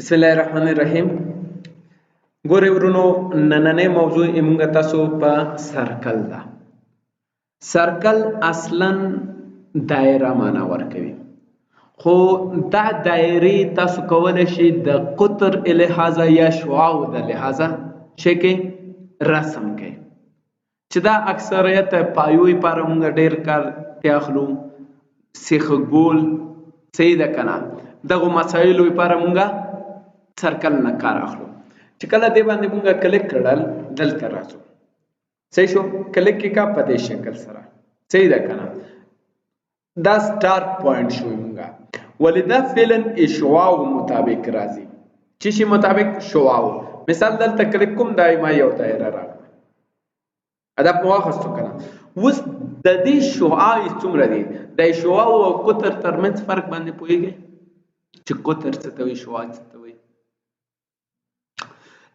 بسم الله الرحمن الرحیم. ګورې ورونو، نننۍ موضوع یې موږ تاسو په سرکل ده. سرکل اصلا دایره معنا ورکوي، خو دا دایرې تاسو کولی شئ د قطر لحاظه یا شعاعو د لحاظه شی کې رسم کړئ، چې دا اکثریت پایوي لپاره موږ ډېر کار ته اخلو. سیخ ګول صحیح ده که نه؟ دغو مسایلو لپاره موږ سرکل نه کار اخلو. چې کله دې باندې موږ کلیک کړل، دلته راځو. صحیح شو؟ کلیک کې کا په دې شکل سره صحیح ده که نه؟ دا سٹارټ پوینټ شو موږ، ولې دا فعلا شعاعو مطابق راځي. چې شي مطابق شعاعو. مثال دلته کلیک کوم، دا ما یو دایره راغله، هدف مو واخیستو که نه؟ اوس د دې شعاع څومره دی؟ د شعاع او قطر ترمنځ فرق باندې پوهیږئ چې قطر څه ته وایي، شعاع څه ته وایي؟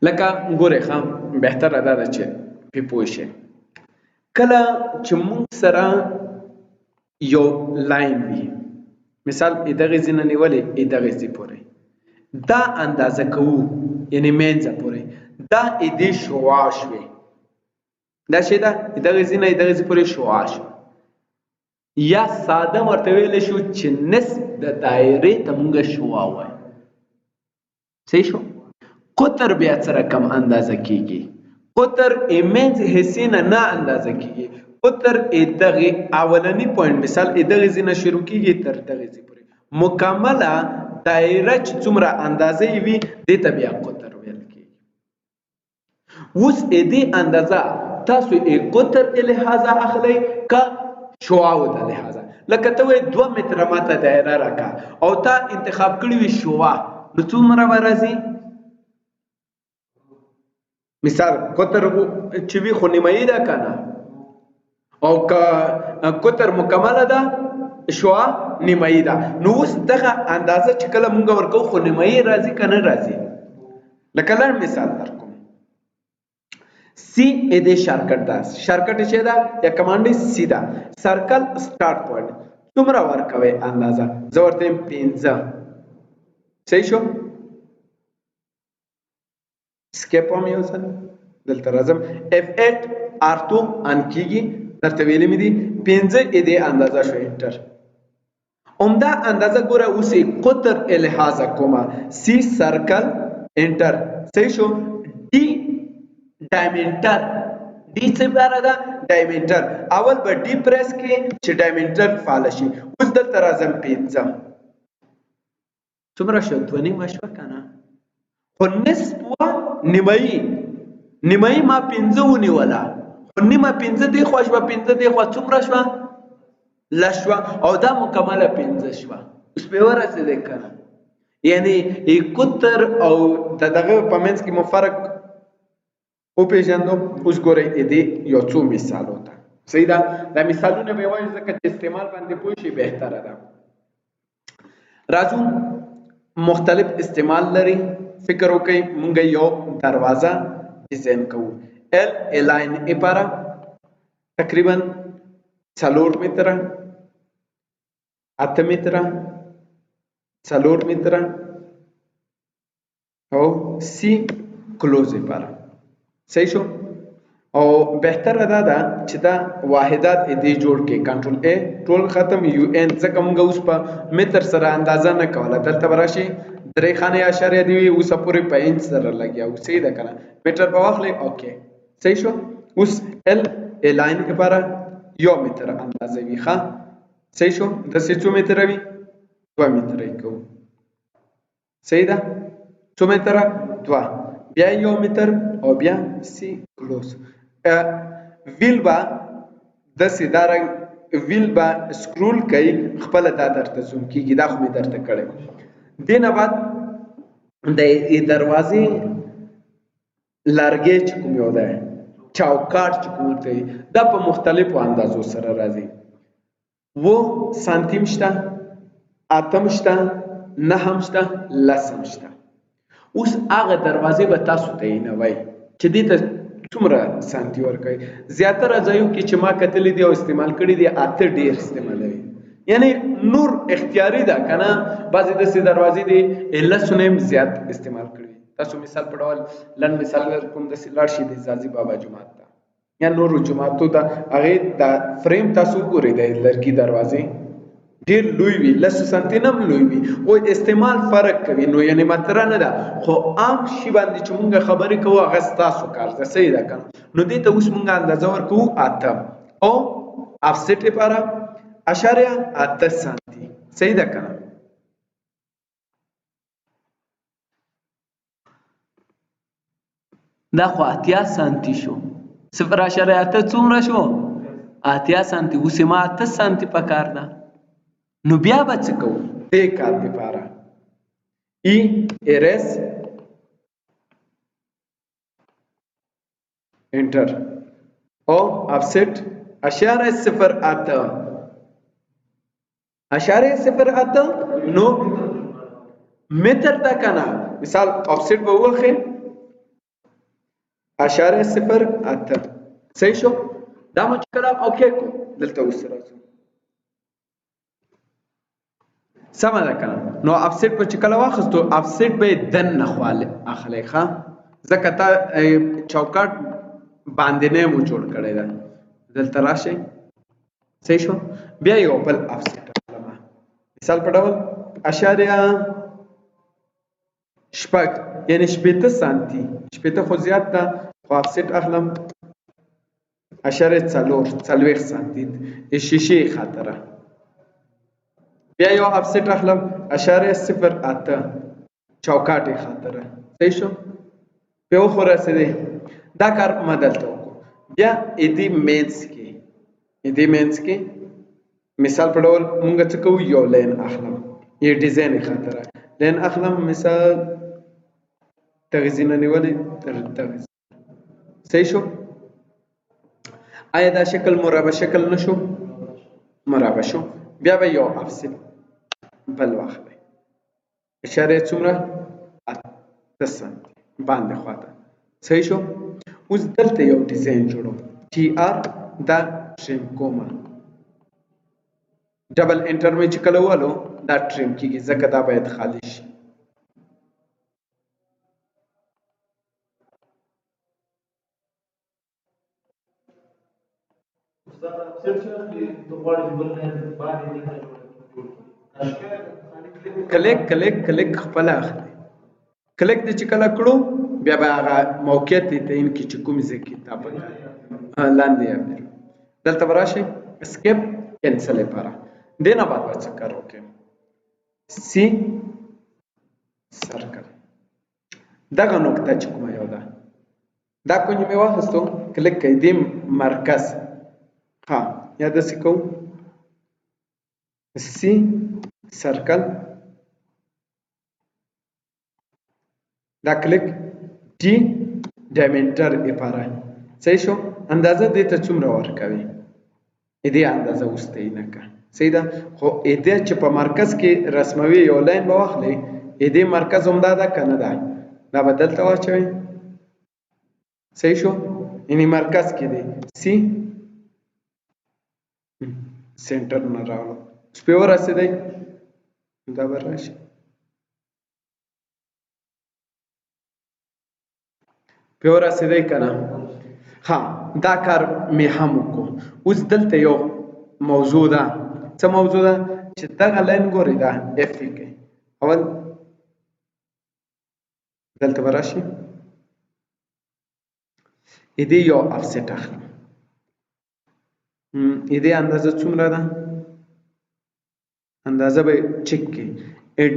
لکه ګورئ ښه، بهتره دا ده چې پې پوه شئ. کله چې موږ سره یو لاین وي، مثال دغې ځای نه نیولې دغې ځای پورې، دا اندازه کوو، یعنې منځه پورې، دا دې شعاع شوې. دا شی ده دغې ځای نه دغې ځای پورې شعاع شوه، یا ساده ورته ویلی شو چې نصف د دایرې ته موږ شعاع وایو. صحیح شو؟ قطر بیا څه رقم اندازه کیږي؟ قطر منځ حصې نه اندازه کیږي. قطر دغې اولني پوینټ، مثال دغې ځای نه شروع کیږي تر دغې ځای پورې، مکمله دایره چې څومره اندازه یې وي دې ته بیا قطر ویل کیږي. اوس دې اندازه تاسو قطر لحاظه اخلئ که شعاعو د لحاظه؟ لکه ته وایې 2 متره ماته دایره راکړه او تا انتخاب کړي وي شعاع، نو څومره به راځي؟ مثال قطر چې وي خو نیمایي ده که نه؟ او که قطر مکمله ده، شعاع نیمایي ده. نو اوس دغه اندازه چې کله مونږ ورکوو خو نیمایي راځي که نه راځي؟ لکه لنډ مثال درکوم. سی دې شارکټ ده، شارکټ چې ده یا کمانډ سی ده. سرکل سٹارټ پوینټ څومره ورکوئ اندازه؟ زه ورته یم 15. صحیح شو؟ سکیپ هم یو ځل دلته راځم، F8 R2 ان کیږي، درته ویلې مې دي 15 دې اندازه شو، انټر. عمده اندازه ګوره اوس قطر لحاظه کومه، سی سرکل انټر. صحیح شو؟ ډي ډایمنټر، ډي څه عباره ده؟ ډایمنټر. اول به ډي پریس کې چې ډایمنټر فعال شي. اوس دلته راځم 15 څومره شو؟ 2.5 شوه که نه؟ خو نصف وه نیمایي، نیمایي ما 15 ونیوله، خو نیمه 15 دې خوا شوه، 15 دې خوا څومره شوه؟ لس شوه، او دا مکمله 15 شوه. اوس پې ورسېدی که نه؟ یعنې قطر او د دغه په منځ کې مو فرق وپېژندو. اوس ګورئ دې یو څو مثالو ته. صحیح ده؟ دا مثالونه به یې وایو ځکه چې استعمال باندې پوه شئ بهتره ده. راځو، مختلف استعمال لري. فکر وکړئ مونږ یو دروازه ډیزاین کوو. لاین لپاره تقریبا 4 متره، 8 متره، 4 متره، او سی کلوز لپاره. صحیح شو؟ او بهتره دا ده چې دا واحدات دې جوړ کې، کنټرول A ټول ختم، UN ځکه موږ اوس په متر سره اندازه نه کوله. دلته به راشي 3 خانې اشاریه دي وي، اوس پورې په انچ سره لګیا. صحیح ده که نه؟ متر به واخلئ. اوکې صحیح شو؟ اوس لاین لپاره 1 متر اندازه وي. ښه صحیح شو؟ داسې څو متره وي؟ 2 متره یې کوو. صحیح ده؟ څو متره؟ 2، بیا 1 متر، او بیا سی کلوز. ویل به داسې دا رنګ ویل به سکرول کوي، خپله دا درته زوم کېږي. دا خو مې درته کړی. دې نه بعد د دروازې لرګی چې کوم یو دی، چوکاټ چې کوم ورته وي، دا په مختلفو اندازو سره راځي. 7 سانتیم شته، 8 شته، 9 شته، 10 شته. اوس هغه دروازې به تاسو تعینوئ چې دې ته څومره سانتي ورکوئ. زیاتره ځایو کې چې ما کتلي دي او استعمال کړي دي 8 ډېر استعمالوي، یعنی نور اختیاري ده کنه بعضې داسې دروازې دي لسو نه هم زیات استعمال کړي تاسو مثال په ډول لنډ مثال کوم داسې لاړ شي د ځاځي بابا جومات ته یا نورو جوماتو ته هغې د فریم تاسو وګورئ د لرګي دروازې ډېر لوی وي لسو سانتي نه هم لوی وي خو استعمال فرق کوي نو یعنې مطرح نه ده خو عام شي باندې چې مونږ خبرې کوو هغه ستاسو کار ده صحیح ده که نو دې ته اوس مونږ اندازه ورکوو اته او افسټ لپاره اشاریه 8 سانتي صحیح ده کنه دا خو 8 سانتي شو 0.8 څومره شو 8 سانتي اوس ما 8 سانتي پکار ده نو بیا به څه کوو دې کار لپاره ای ارس انټر او افسټ اشاریه 0.8 اشاریه 0.8 نو متر دا کنه مثال افسټ به وخه اشاریه 0.8 صحیح شو دا مو کلام اوکې کو دلته وسره سم ده کنه نو افسټ په چکله واخستو افسټ به دن نه خواله اخلي ښا ځکه تا چوکاټ باندې نه مو جوړ کړی دا دلته راشي صحیح شو بیا یو بل افسټ مثال په ډول اشاریه شپږ یعنی 8 سانتي 8 خو زیات ده خو افسټ اخلم اشاریه 4 سانتي شیشه خاطره بیا یو افسټ اخلم اشاریه 0.8 چوکاټ خاطره صحیح شو په خو رسیدي دا کار ما دلته وکړو بیا اې دې مینس کې مثال په ډول مونږ څه کوو یو لین اخلم یې ډیزاین خاطره لین اخلم مثال تغذینه نیولې تغذین صحیح شو آیا دا شکل مربع شکل نشو مربع شو بیا به یو افسټ بل واخلئ اشاریه څومره 8 سانتي باندې خواته صحیح شو اوس دلته یو ډیزاین جوړو ټي آر دا ټریم کومه ډبل انټر مې چې کله والو دا ټریم کیږي ځکه دا باید خالی شي کلیک خپل اخلي کلیک د چې کله کړو بیا به هغه موقعیت ته تعین کی چې کوم ځای کې تاسو لاندې یې دلته راشي اسکیپ کینسل لپاره دینه بعد څه کار وکړم سی سرکل دغه نقطه چې کومه یو ده دا کوم یې واخستو کلیک کړئ د مرکز ها یا د سکو سی سرکل دا کلیک डी ډایمنټر لپاره صحیح شو اندازه دې ته څومره ورکوي دې اندازه وستې نه کا صحیح ده خو دې چې په مرکز کې رسموي یو لاین به واخلي دې مرکز هم دا کنه ده دا بدل ته واچوي صحیح شو یعنی مرکز کې دی سی سنټر نه راوړو سپیور رسیدي دا ورشي پیور رسیدي کنه ها دا کار می هم وکړو اوس دلته یو موضوع ده څه موضوع ده چې دغه لاین ګوري دا اف کې اول دلته ورشي دې یو افسټ اخلم دې اندازه څومره ده اندازه به چک کې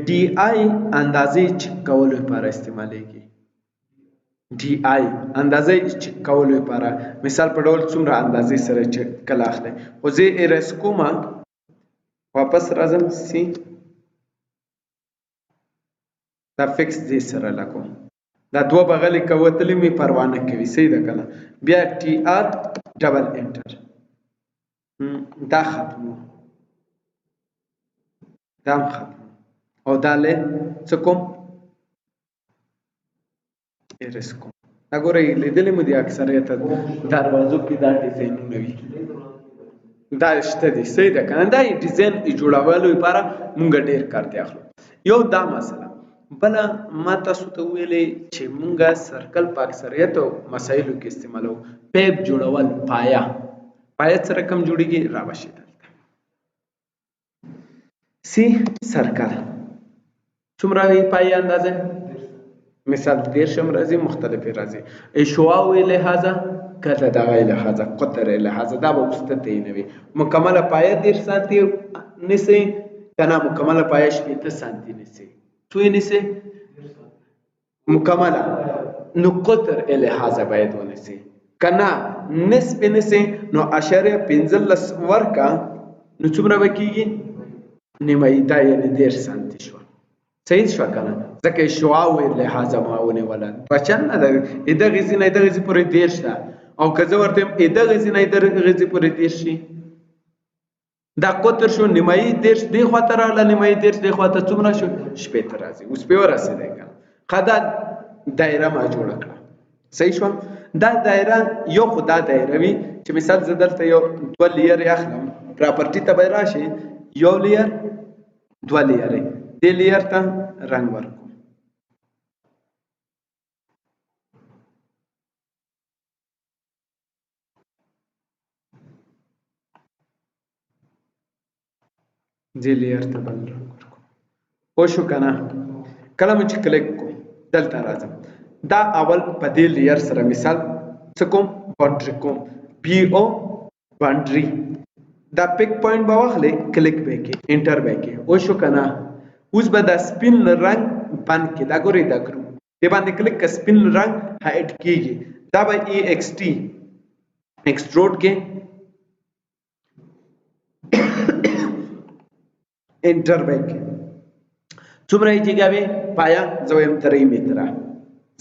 ډي آی اندازې چک کولو لپاره استعمالېږي ډي آی اندازې چک کولو لپاره مثال په ډول څومره اندازې سره چک کله اخلي خو زه ارس کومه واپس راځم سی دا فکس دې سره لګو دا دوه بغلې کوتلې می پروا نه کوي صحیح ده کنه بیا ټي آر ډبل انټر دا ختمو دا ختم او دا له څه کوم ارس کوم وګورئ لیدلې مو دي اکثریت دروازو کې دا ډیزاینونه وي دا شته دي صحیح ده کنه دا ډیزاین جوړولو لپاره مونږ ډیر کار دی اخلو یو دا مسله بل ما تاسو ته ویلې چې مونږه سرکل په اکثریت مسایلو کې استعمالو پیپ جوړول پایا سره کم جوړیږي راوشي دلته سی سرکل څومره وی پایا اندازه مثال 10 راځي مختلفه راځي اشواو لهذا کله دا لهذا قطر لهذا دا به مستطیل نه وي مکمله پایا 10 سانتي نسی کنه مکمله پایا 8 سانتي نسی څو نسی مکمله نو قطر لهذا باید ونسی کنه نسب نسی نو اشاره 15 ورکا نو څومره وکیږي نیمه دا یعنی 10 سانتي شو صحیح شو کنه ځکه شواو لهذا ماونه ولا بچن نه ده اده غزي نه ده غزي پورې 10 ده او که زه ورته اده غزي نه ده غزي پورې 10 شي دا قطر شو نیمایي 10 دی خاطر ولا نیمایي 10 دی خاطر څومره شو شپې تر راځي اوس په ورسېده کنه خدا دایره ما جوړ کړه صحیح شو دا دایره یو خدا دایره وی چې مثال زه دلته یو دو لیر اخلم پراپرټي ته به راشي یو لیر دو لیر دی لیر ته رنگ ورکو دی لیر ته بل رنگ ورکو پوه شو کنه کله مې چې کلیک کو دلته راځم دا اول په دې لیر سره مثال څه کوم باونډري کوم بي او باونډري دا پک پوینټ به واخلې کلیک به کې انټر به کې او شو کنه اوس به دا سپین رنگ بند کې دا ګوري دا کړو دې باندې کلیک ک سپین رنگ هایټ کیږي دا به ای ایکس ټي ایکسټروډ کې انټر به کې څومره جګه به پایا زویم 3 متره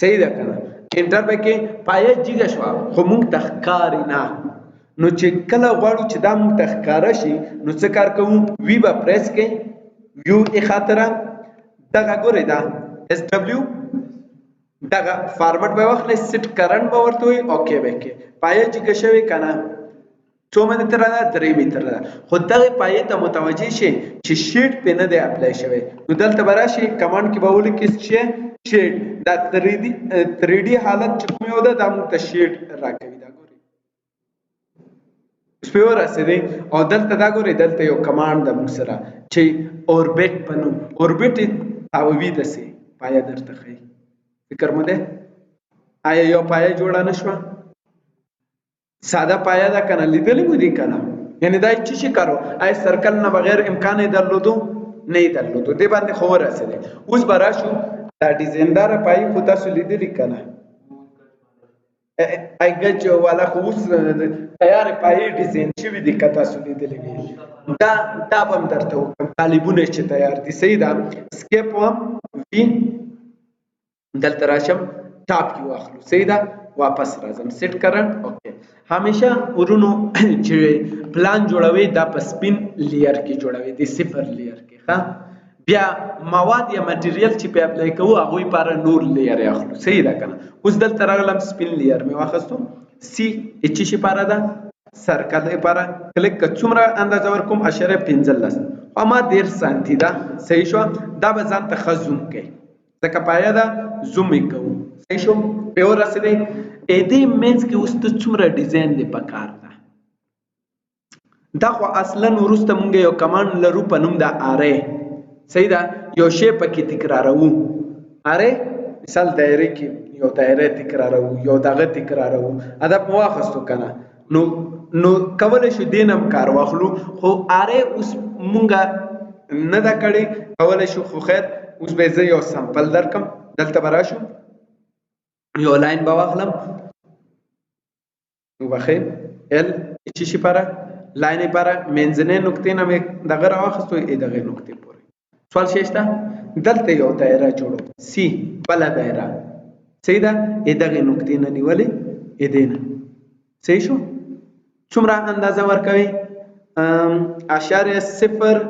صحیح ده کنه انټر به کې پایا جګه شو خو موږ تخکار نه نو چې کله غواړو چې دا موږ تخکار شي نو څه کار کوو وی به پریس کې ویو ای خاطره دغه ګوري دا اس دبليو دغه فارمټ به واخلې سیټ کرنٹ به ورته وي اوکې به کې پایا جګه شوی کنه 2 متره ده 3 متره ده خو دغه پایې ته متوجي شي چې شیټ په نه دی اپلای شوی نو دلته براشي کمانډ کې به ولیکي چې شیټ دا 3D حالت چې کوم یو ده دا موږ ته شیټ راکوي دا ګوري سپیور اسې او دلته دا ګوري دلته یو کمانډ د موږ سره چې اوربټ پنو اوربټ او وی دسي پایه درته خي فکر مده آیا یو پایه جوړه نشوه ساده پایا دا کنه لیدلې مو دي کنه یعنی دا چې شي کارو آی سرکل نه بغیر امکان درلودو نه درلودو دې باندې خو ورسېده اوس براشو دا ډیزاینر پای خو تاسو لیدلې کنه آی ګج والا خو اوس تیار پای ډیزاین شوی دي کته تاسو لیدلې دا هم درته وکم طالبونه چې تیار دي صحیح ده سکیپ هم وی دلته راشم ټاپ یو اخلو صحیح ده واپس راځم سیټ کرن اوکې همیشه ورونو چې پلان جوړوي دا په سپین لیر کې جوړوي د صفر لیر کې ښه بیا مواد یا مټیریل چې په اپلای کوو هغه لپاره نور لیر اخلو صحیح ده کنه اوس دلته راغلم سپین لیر مې واخستو سی اچ شي لپاره ده سرکل لپاره کلیک څومره اندازه ورکوم اشاره 15 اما 10 سانتي ده صحیح شو دا به ځان ته خزوم کوي ځکه پایا ده زوم کوو صحیح شو په ورسېده ا دې مینس کې اوس ته څومره ډیزاین دی پکار ده دا خو اصلا ورسته مونږ یو کمانډ لرو په نوم د اره صحیح ده یو شی پکې تکرارو اره مثال دایره کې یو دایره تکرارو یو دغه تکرارو ادب واخستو کنه نو کول شو دینم کار واخلو خو اره اوس مونږ نه دا کړی کول شو خو خیر اوس به زه یو سامپل درکم دلته براشو یو لاین به واخلم نو بخیر ال چی شي پاره لاین پاره منځنۍ نقطې نه دغه راوخستو ای دغه نقطې پورې سوال شېشته دلته یو دایره جوړو سی بل دایره صحیح ده ای دغه نقطې نه نیولې ای دینه صحیح شو څومره اندازه ورکوي اشاره 0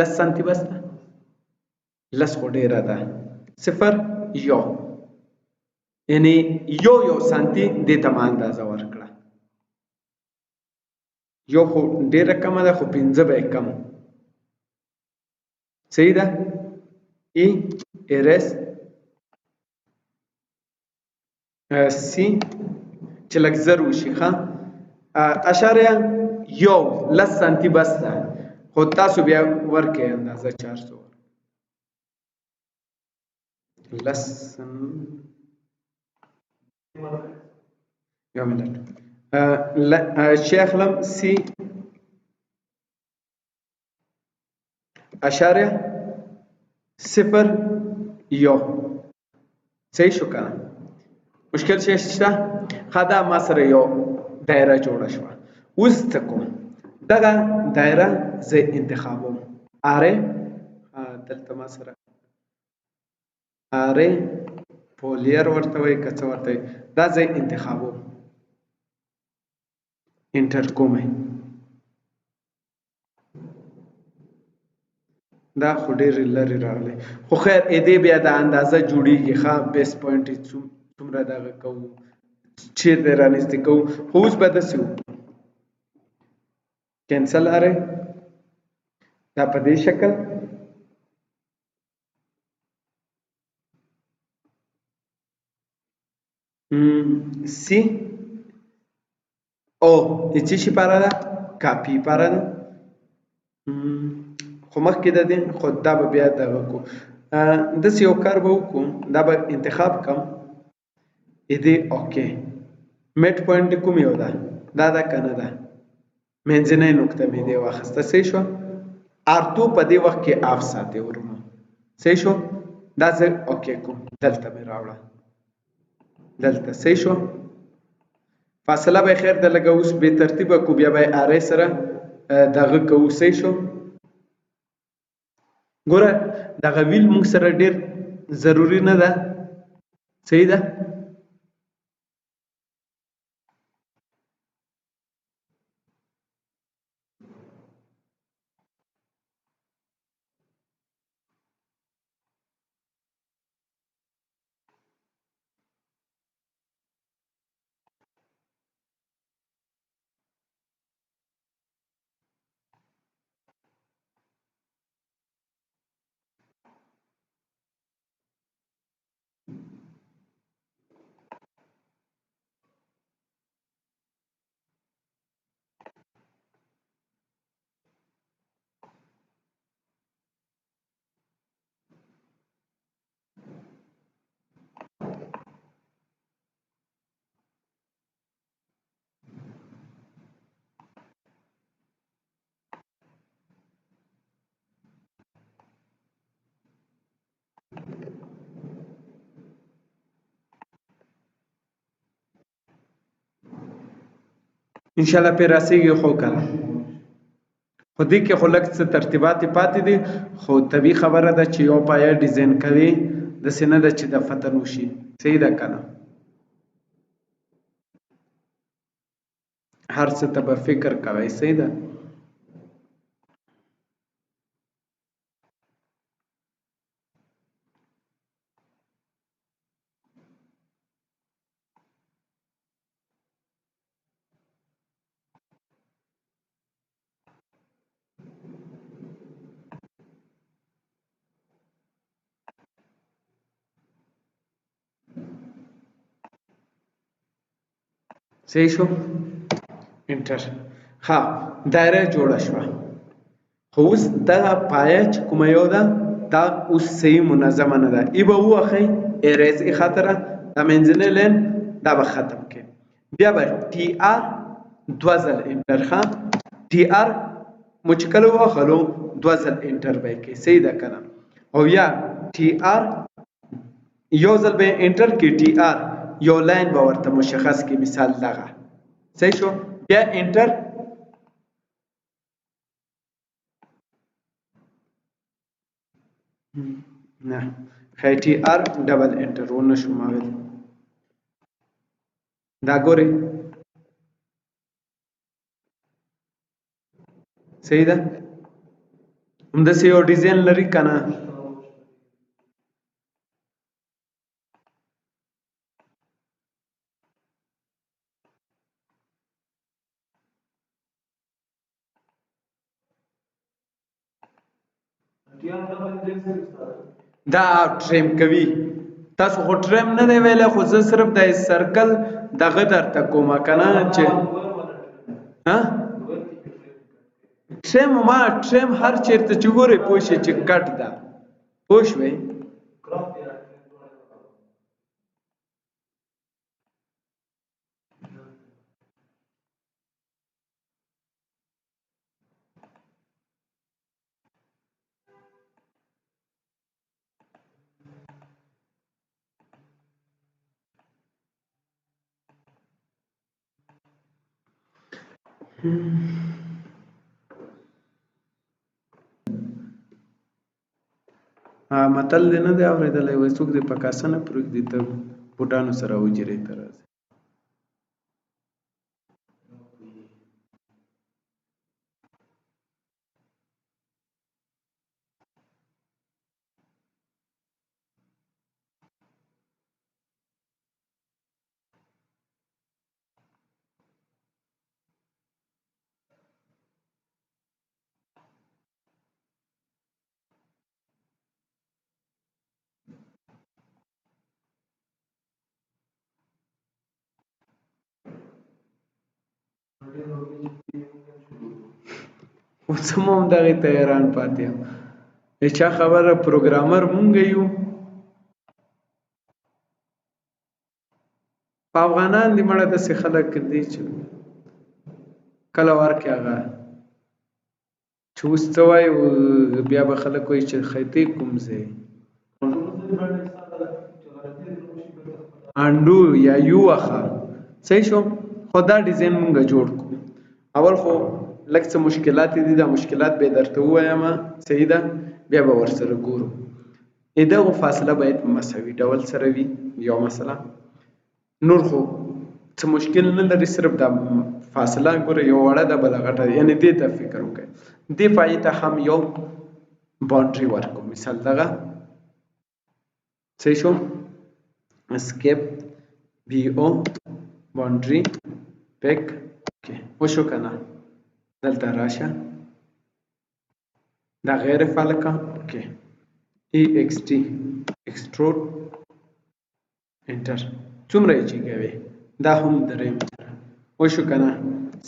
لس سانتی بسته لس خو ډیره ده 0 یو یعنی یو سانتی دې ته اندازه ورکړه یو خو ډیره کمه ده خو 5 به کم. صحیح ده. ای ارس سی چې لږ زر وشي ښه اشاریه یو لس سانتي بس ده خو تاسو بیا ورکې اندازه 400 لس یو منټ شیخ لم سی اشاریه صفر یو. صحیح شو کنه مشکل شي شته خدا ما سره یو دایره جوړه شو. اوس څه کوم دغه دایره زه انتخابوم اره دلته ما سره اره پولیر ورته وای کڅ ورته دا زه انتخابوم انټر کومه دا خو ډېر لري راغلی خو خیر ا دې بیا د اندازه جوړیږي ښه بیس پوینټ څومره دغه کوو چیرته رانیستې کوو خو اوس به داسې وکړو کینسل اره دا په دې شکل سی او هیڅ شي پاره ده کاپی پاره ده خو مخکې د دې خو دا به بیا دغه کو داسې یو کار به وکړو دا به انتخاب کم دې اوکې میټ پوینټ کوم یو ده دا ده که نه ده منځنۍ نقطه مې دې واخیسته صحیح شو R2 په دې وخت کې آف ساتي ورونو صحیح شو دا زه اوکې کوم دلته مې راوړه دلته صحیح شو فاصله به خیر د لږه اوس بې ترتیبه کو بیا به ارې سره دغه کوو صحیح شو ګوره دغه ویل موږ سره ډېر ضروري نه ده صحیح ده ان شاء الله پې راسیږي خو کله خو دې کې خو لږ څه ترتیبات پاتې دي خو طبیعي خبره ده چې یو پایه ډیزاین کوي داسې نه ده چې د فتن وشي صحیح ده که نه هر څه ته به فکر کوئ صحیح ده صحیح شو انټر ها دایره جوړه شوه خو اوس دغه پایه چې کومه یو ده دا اوس صحیح منظمه نه ده ای به ووخئ اریز ای خاطره دا منځنی لین دا به ختم کړي بیا به ټي آر 2 ځل انټر ښه ټي آر مو چې کله ووهلو 2 ځل انټر به یې کړئ صحیح ده که نه او یا ټي آر یو ځل به انټر کړي ټي آر یو لاین به ورته مشخص کړي مثال دغه صحیح شو بیا انټر نه خی ټي آر ډبل انټر ونه شو ما ویل دا ګورئ صحیح ده همداسې یو ډیزاین لري که نه دا ټریم کوي تاسو خو ټریم نه دی ویلی خو زه صرف د سرکل دغه درته کومه که نه چې ټریم ما ټریم هر چېرته چې ګورې پوه شئ چې کټ ده پوه شوې متل دی نه دی اورېدلی وایي څوک دې په کاسه نه پرېږدي ته بوټانو سره حجرې ته راځي اوس هم همدغې ته حیران پاتې یم د چا خبره پروګرامر مونږ یو په افغانان دي مړه داسې خلک دي چې کله ورکې هغه چې اوس څه وایي بیا به خلک وایي چې خیطې کوم ځای انډو یا یو اخه صحیح شو خو دا ډیزاین مونږ جوړ کړو اول خو لږ څه مشکلات دي دا مشکلات به درته ووایم صحیح ده بیا به ورسره ګورو دغه فاصله باید مساوي ډول سره وي یو مثلا نور خو څه مشکل نه لري صرف دا فاصله ګوره یو وړه ده بله غټه ده یعنې دې ته فکر وکړئ دې پایې ته هم یو باونډري ورکړو مثال دغه صحیح شو اسکیپ بی او باونډري پیک وشو که نه دلته راشه دا غیر فعال اوکې ای ایکس ټي ایکسټروډ انټر څومره یې چې کوي دا هم درېیم وشو که نه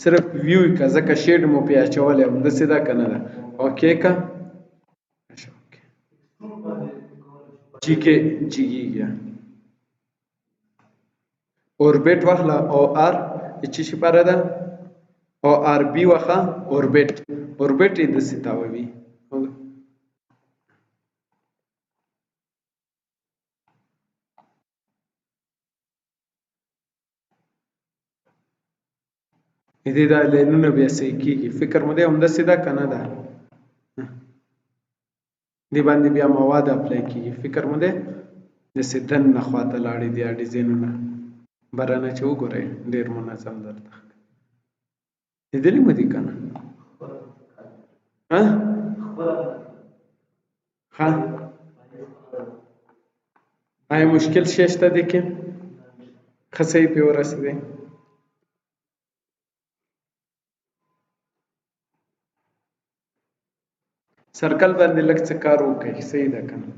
صرف ویو که ځکه شیډ مو پې اچولی همداسې ده که نه ده اوکې که جګېږي اوربیټ واخله او آر چې شي پاره ده او آر بي واخله اوربیټ اوربیټ یې داسې تاووي دې دا لینونه بیا صحیح کېږي فکر مو دی همداسې ده که نه ده دې باندې بیا مواد اپلای کېږي فکر مو دی داسې دننه خواته لاړې دي ډیزاینونه برانه چې وګورئ ډېر منظم درته لیدلي مو دي که نه ښه آیا مشکل شی شته دی کې ښه صحیح پې ورسېدی سرکل باندې لږ څه کار وکړئ صحیح ده که نه